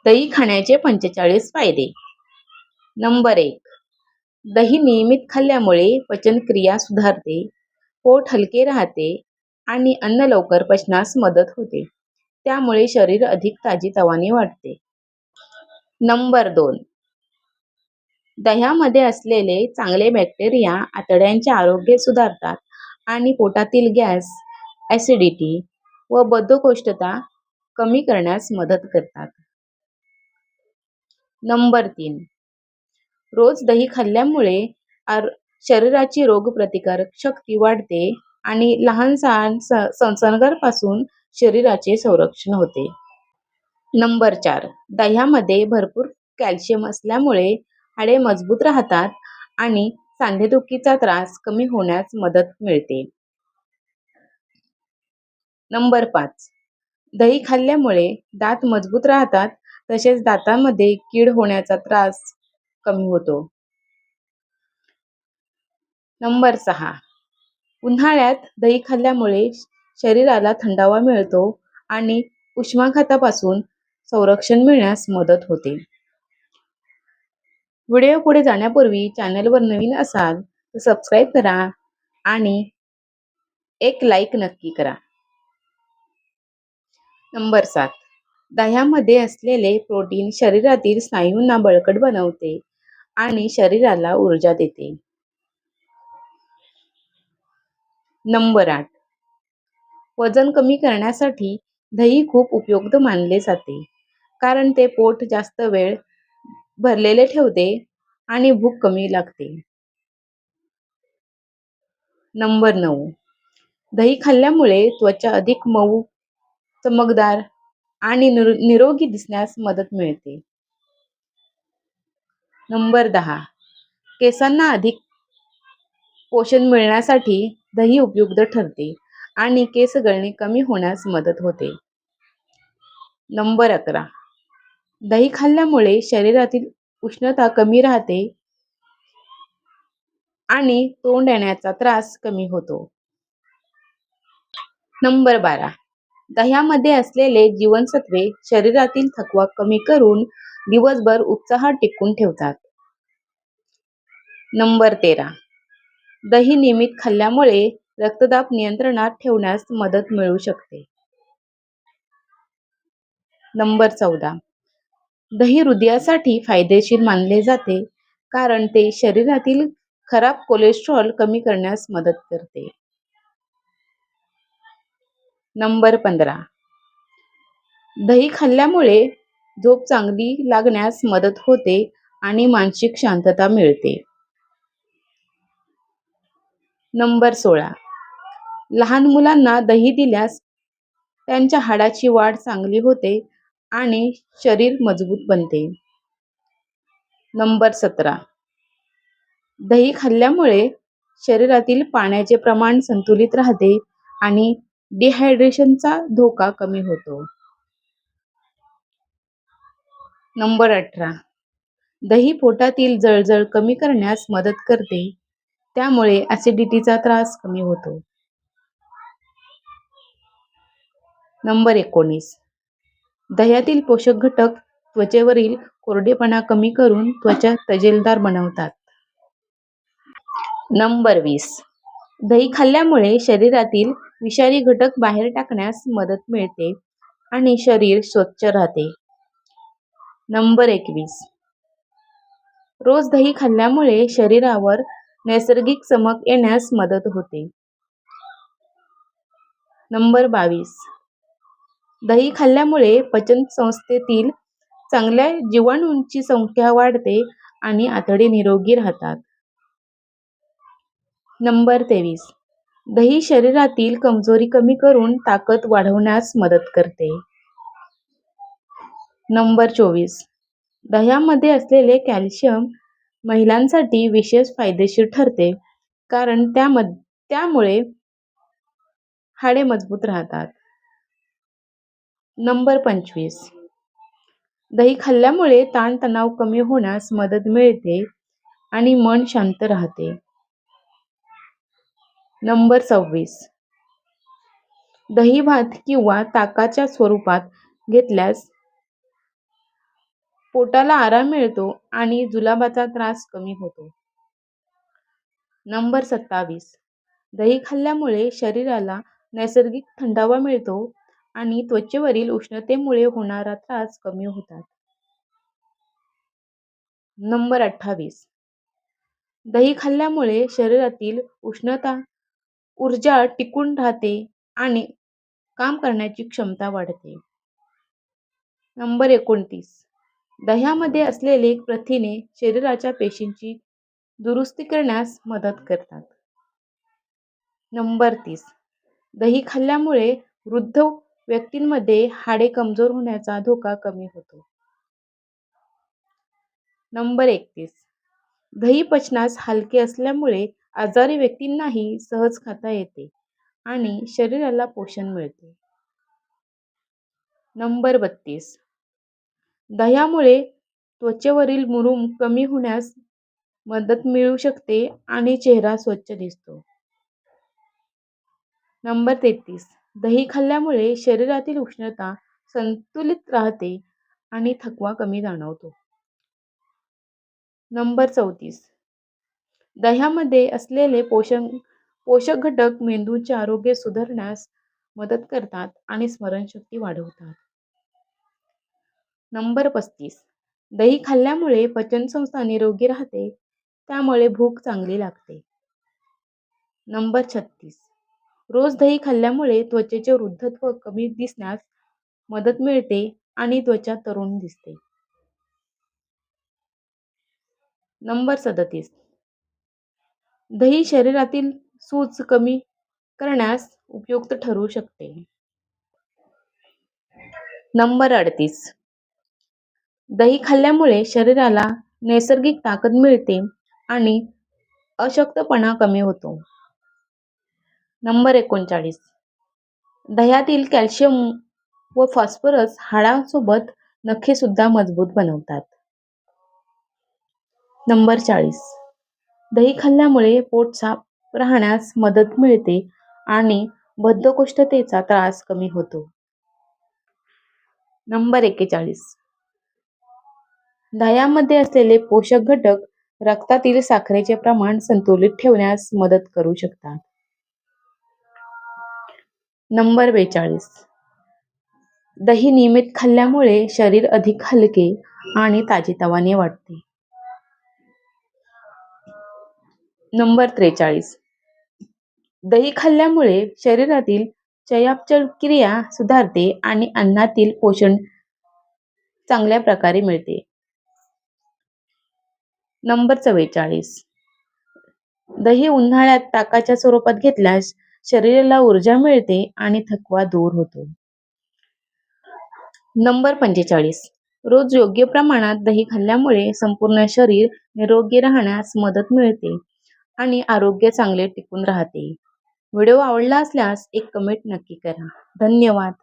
दही खाण्याचे 45 फायदे. नंबर 1. दही नियमित खाल्ल्यामुळे पचनक्रिया सुधारते, पोट हलके राहते आणि अन्न लवकर पचनास मदत होते. त्यामुळे शरीर अधिक ताजीतवाने वाटते. नंबर 2. दह्यामध्ये असलेले चांगले बॅक्टेरिया आतड्यांचे आरोग्य सुधारतात आणि पोटातील गॅस, ॲसिडिटी व बद्धकोष्ठता कमी करण्यास मदत करतात. नंबर 3. रोज दही खाल्ल्यामुळे शरीराची रोगप्रतिकारक शक्ती वाढते आणि लहान सहान संसर्गापासून शरीराचे संरक्षण होते. नंबर 4. दह्यामध्ये भरपूर कॅल्शियम असल्यामुळे हाडे मजबूत राहतात आणि सांधेदुखीचा त्रास कमी होण्यास मदत मिळते. नंबर 5. दही खाल्ल्यामुळे दात मजबूत राहतात, तसेच दातांमध्ये कीड होण्याचा त्रास कमी होतो. नंबर 6. उन्हाळ्यात दही खाल्ल्यामुळे शरीराला थंडावा मिळतो आणि उष्माघातापासून संरक्षण मिळण्यास मदत होते. व्हिडिओ पुढे जाण्यापूर्वी चॅनलवर नवीन असाल तर सबस्क्राईब करा आणि एक लाईक नक्की करा. नंबर 7. दह्यामध्ये असलेले प्रोटीन शरीरातील स्नायूंना बळकट बनवते आणि शरीराला ऊर्जा देते. नंबर 8. वजन कमी करण्यासाठी दही खूप उपयुक्त मानले जाते, कारण ते पोट जास्त वेळ भरलेले ठेवते आणि भूक कमी लागते. नंबर 9. दही खाल्ल्यामुळे त्वचा अधिक मऊ, चमकदार आणि निरोगी दिसण्यास मदत मिळते. नंबर 10. केसांना अधिक पोषण मिळण्यासाठी दही उपयुक्त ठरते आणि केस गळणे कमी होण्यास मदत होते. नंबर 11. दही खाल्ल्यामुळे शरीरातील उष्णता कमी राहते आणि तोंड येण्याचा त्रास कमी होतो. नंबर 12. दह्यामध्ये असलेले जीवनसत्वे शरीरातील थकवा कमी करून दिवसभर उत्साह टिकवून ठेवतात. नंबर 13. दही नियमित खाल्ल्यामुळे रक्तदाब नियंत्रणात ठेवण्यास मदत मिळू शकते. नंबर 14. दही हृदयासाठी फायदेशीर मानले जाते, कारण ते शरीरातील खराब कोलेस्ट्रॉल कमी करण्यास मदत करते. नंबर 15. दही खाल्ल्यामुळे झोप चांगली लागण्यास मदत होते आणि मानसिक शांतता मिळते. नंबर 16. लहान मुलांना दही दिल्यास त्यांच्या हाडाची वाढ चांगली होते आणि शरीर मजबूत बनते. नंबर 17. दही खाल्ल्यामुळे शरीरातील पाण्याचे प्रमाण संतुलित राहते आणि डिहायड्रेशनचा धोका कमी होतो. नंबर 18. दही पोटातील जळजळ कमी करण्यास मदत करते, त्यामुळे ॲसिडिटीचा त्रास कमी होतो. नंबर 19. दह्यातील पोषक घटक त्वचेवरील कोरडेपणा कमी करून त्वचा तजेलदार बनवतात. नंबर 20. दही खाल्ल्यामुळे शरीरातील विषारी घटक बाहेर टाकण्यास मदत मिळते आणि शरीर स्वच्छ राहते. नंबर 21. रोज दही खाल्ल्यामुळे शरीरावर नैसर्गिक चमक येण्यास मदत होते. नंबर 22. दही खाल्ल्यामुळे पचन संस्थेतील चांगल्या जीवाणूंची संख्या वाढते आणि आतडे निरोगी राहतात. नंबर 23. दही शरीरातील कमजोरी कमी करून ताकद वाढवण्यास मदत करते. नंबर 24. दह्यामध्ये असलेले कॅल्शियम महिलांसाठी विशेष फायदेशीर ठरते, कारण त्यामुळे हाडे मजबूत राहतात. नंबर 25. दही खाल्ल्यामुळे ताणतणाव कमी होण्यास मदत मिळते आणि मन शांत राहते. नंबर 26. दही भात किंवा ताकाच्या स्वरूपात घेतल्यास पोटाला आराम मिळतो आणि जुलाबाचा त्रास कमी होतो. नंबर 27. दही खाल्ल्यामुळे शरीराला नैसर्गिक थंडावा मिळतो आणि त्वचेवरील उष्णतेमुळे होणारा त्रास कमी होतात. नंबर 28. दही खाल्ल्यामुळे शरीरातील ऊर्जा टिकून राहते आणि काम करण्याची क्षमता वाढते. नंबर 29. दह्यामध्ये असलेले प्रथिने शरीराच्या पेशींची दुरुस्ती करण्यास मदत करतात. नंबर 30. दही खाल्ल्यामुळे वृद्ध व्यक्तींमध्ये हाडे कमजोर होण्याचा धोका कमी होतो. नंबर 31. दही पचनास हलके असल्यामुळे आजारी व्यक्तींनाही सहज खाता येते आणि शरीराला पोषण मिळते. नंबर 32. दह्यामुळे त्वचेवरील मुरूम कमी होण्यास मदत मिळू शकते आणि चेहरा स्वच्छ दिसतो. नंबर 33. दही खाल्ल्यामुळे शरीरातील उष्णता संतुलित राहते आणि थकवा कमी जाणवतो. नंबर 34. दह्यामध्ये असलेले पोषक घटक मेंदूचे आरोग्य सुधारण्यास मदत करतात आणि स्मरणशक्ती वाढवतात. नंबर 35. दही खाल्ल्यामुळे पचनसंस्था निरोगी राहते, त्यामुळे भूक चांगली लागते. नंबर 36. रोज दही खाल्ल्यामुळे त्वचेचे वृद्धत्व कमी दिसण्यास मदत मिळते आणि त्वचा तरुण दिसते. नंबर 37. दही शरीरातील सूज कमी करण्यास उपयुक्त ठरू शकते. नंबर 38. दही खाल्ल्यामुळे शरीराला नैसर्गिक ताकद मिळते आणि अशक्तपणा कमी होतो. नंबर 39. दह्यातील कॅल्शियम व फॉस्फरस हाडांसोबत नखे सुद्धा मजबूत बनवतात. नंबर 40. दही खाल्ल्यामुळे पोट साफ राहण्यास मदत मिळते आणि बद्धकोष्ठतेचा त्रास कमी होतो. नंबर 41. दह्यामध्ये असलेले पोषक घटक रक्तातील साखरेचे प्रमाण संतुलित ठेवण्यास मदत करू शकतात. नंबर 42. दही नियमित खाल्ल्यामुळे शरीर अधिक हलके आणि ताजेतवाने वाटते. नंबर 43. दही खाल्ल्यामुळे शरीरातील चयापचय क्रिया सुधारते आणि अन्नातील पोषण चांगल्या प्रकारे मिळते. नंबर 44. दही उन्हाळ्यात ताकाच्या स्वरूपात घेतल्यास शरीराला ऊर्जा मिळते आणि थकवा दूर होतो. नंबर 45. रोज योग्य प्रमाणात दही खाल्ल्यामुळे संपूर्ण शरीर निरोगी राहण्यास मदत मिळते आणि आरोग्य चांगले टिकून राहते. व्हिडिओ आवडला असल्यास एक कमेंट नक्की करा. धन्यवाद.